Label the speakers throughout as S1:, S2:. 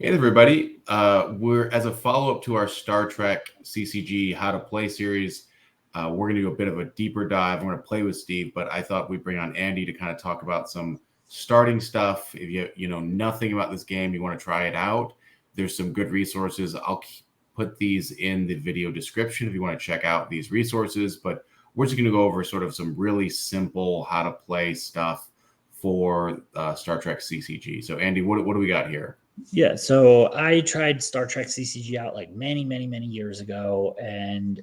S1: Hey everybody, we're as a follow-up to our Star Trek CCG How to Play series. We're going to do a bit of a deeper dive. We're going to play with Steve, but I thought we'd bring on Andy to kind of talk about some starting stuff. If you know nothing about this game, you want to try it out, there's some good resources. I'll put these in the video description if you want to check out these resources, but we're just going to go over sort of some really simple how to play stuff for Star Trek CCG. So Andy, what do we got here?
S2: Yeah, so I tried Star Trek CCG out like many years ago, and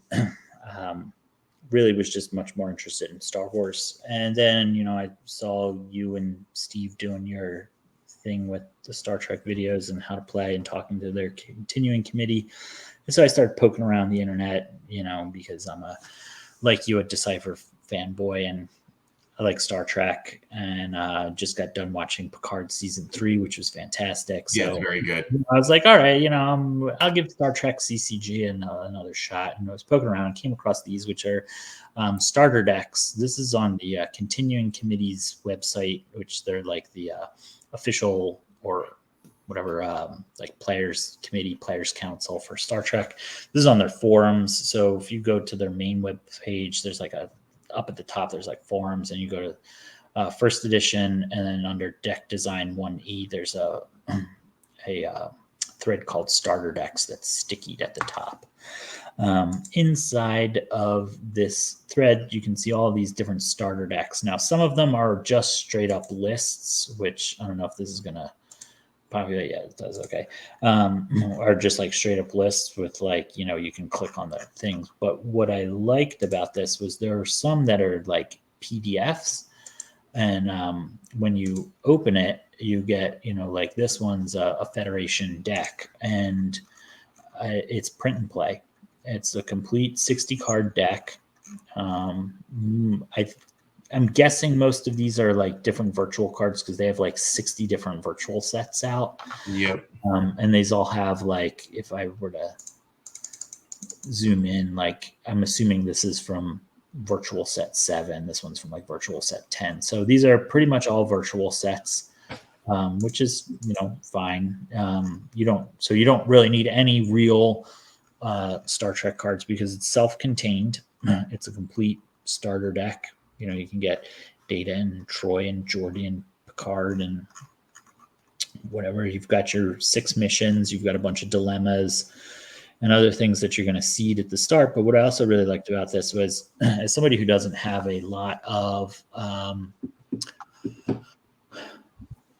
S2: really was just much more interested in Star Wars. And then, I saw you and Steve doing your thing with the Star Trek videos and how to play and talking to their continuing committee. And so I started poking around the internet, because I'm like you, a Decipher fanboy, and I like Star Trek, and just got done watching Picard season 3, which was fantastic.
S1: Yeah, it's
S2: So
S1: very good.
S2: I was like, all right, I'll give Star Trek CCG another shot. And I was poking around and came across these, which are starter decks. This is on the continuing committee's website, which they're like the official or whatever, like players committee, players council for Star Trek. This is on their forums. So if you go to their main web page, there's like up at the top, there's like forums, and you go to first edition, and then under deck design 1E, there's a thread called starter decks that's stickied at the top. Inside of this thread, you can see all these different starter decks. Now, some of them are just straight up lists, which I don't know if this is going to populate. Yeah, it does. Okay. Are just like straight up lists with like, you can click on the things. But what I liked about this was there are some that are like PDFs. And when you open it, you get, like this one's a Federation deck, and it's print and play. It's a complete 60 card deck. I'm guessing most of these are like different virtual cards because they have like 60 different virtual sets out.
S1: Yep.
S2: And these all have like, if I were to zoom in, like I'm assuming this is from virtual set 7. This one's from like virtual set 10. So these are pretty much all virtual sets, which is, fine. You don't really need any real Star Trek cards because it's self-contained. It's a complete starter deck. You can get Data and Troy and Geordi and Picard and whatever. You've got your 6 missions. You've got a bunch of dilemmas and other things that you're going to seed at the start. But what I also really liked about this was, as somebody who doesn't have a lot of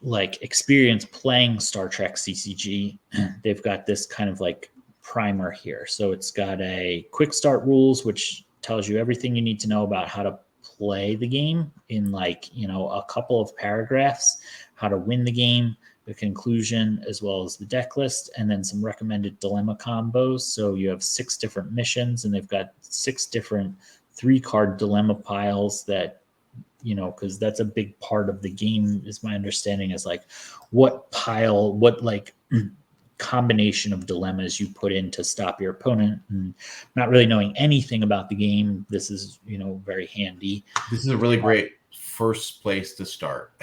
S2: like experience playing Star Trek CCG, they've got this kind of like primer here. So it's got a quick start rules, which tells you everything you need to know about how to play the game in like, a couple of paragraphs, how to win the game, the conclusion, as well as the deck list, and then some recommended dilemma combos. So you have 6 different missions, and they've got 6 different 3-card dilemma piles that, because that's a big part of the game, is my understanding, is like what combination of dilemmas you put in to stop your opponent. And not really knowing anything about the game, this is, very handy.
S1: This is a really great first place to start.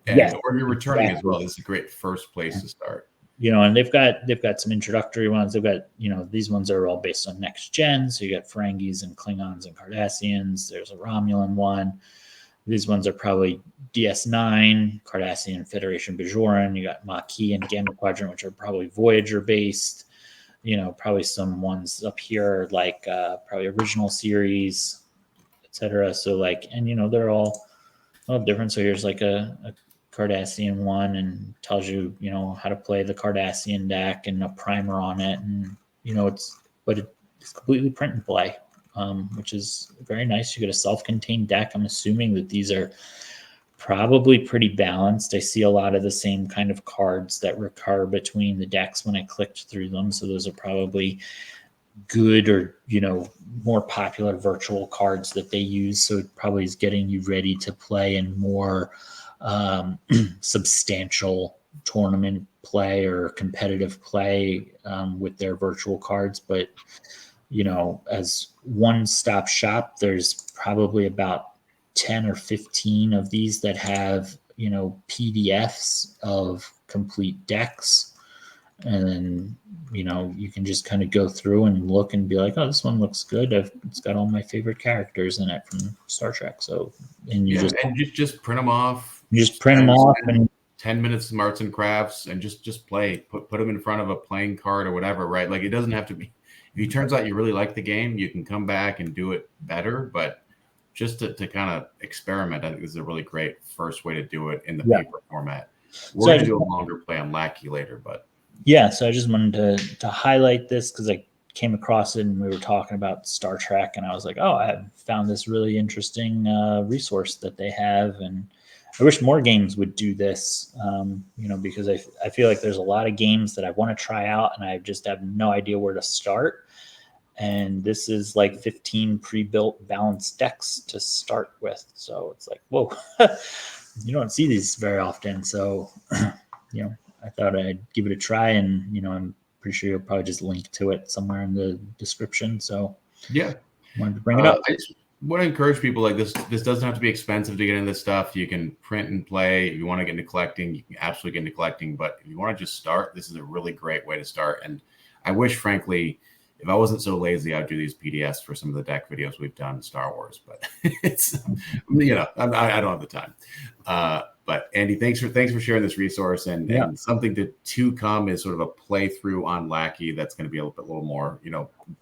S1: And
S2: Yes,
S1: or you're returning
S2: exactly.
S1: as well. This is a great first place to start.
S2: And they've got some introductory ones. They've got, these ones are all based on next gen. So you got Ferengis and Klingons and Cardassians. There's a Romulan one. These ones are probably DS9, Cardassian, Federation, Bajoran. You got Maquis and Gamma Quadrant, which are probably Voyager based. Probably some ones up here like probably original series, etc. So like, and they're all different. So here's like a Cardassian one, and tells you, how to play the Cardassian deck and a primer on it. And, it's completely print and play, which is very nice. You get a self-contained deck. I'm assuming that these are probably pretty balanced. I see a lot of the same kind of cards that recur between the decks when I clicked through them. So those are probably good or, more popular virtual cards that they use. So it probably is getting you ready to play in more substantial tournament play or competitive play with their virtual cards. But, as one-stop shop, there's probably about 10 or 15 of these that have, PDFs of complete decks. and then you can just kind of go through and look and be like, oh, this one looks good. It's got all my favorite characters in it from Star Trek. So, and you
S1: just print them off.
S2: You just print them off and
S1: 10 minutes of arts and crafts and just play. Put them in front of a playing card or whatever, right? Like, it doesn't have to be. If it turns out you really like the game, you can come back and do it better. But just to kind of experiment, I think this is a really great first way to do it in the paper format. We're going to do a longer play on Lackey later, but
S2: yeah. So I just wanted to highlight this because I came across it and we were talking about Star Trek, and I was like, oh, I found this really interesting resource that they have, and I wish more games would do this, because I feel like there's a lot of games that I want to try out and I just have no idea where to start. And this is like 15 pre-built balanced decks to start with. So it's like, whoa, you don't see these very often. So, I thought I'd give it a try, and, I'm pretty sure you'll probably just link to it somewhere in the description. So
S1: yeah,
S2: I wanted to bring it up.
S1: I just want to encourage people, like, this doesn't have to be expensive to get into this stuff. You can print and play. If you want to get into collecting, you can absolutely get into collecting. But if you want to just start, this is a really great way to start. And I wish, frankly, if I wasn't so lazy, I'd do these PDFs for some of the deck videos we've done in Star Wars. But it's, I don't have the time. But Andy, thanks for sharing this resource, and something to come is sort of a playthrough on Lackey that's going to be a little more,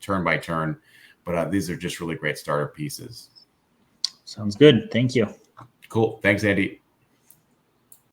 S1: turn by turn. But these are just really great starter pieces.
S2: Sounds good. Thank you.
S1: Cool. Thanks, Andy.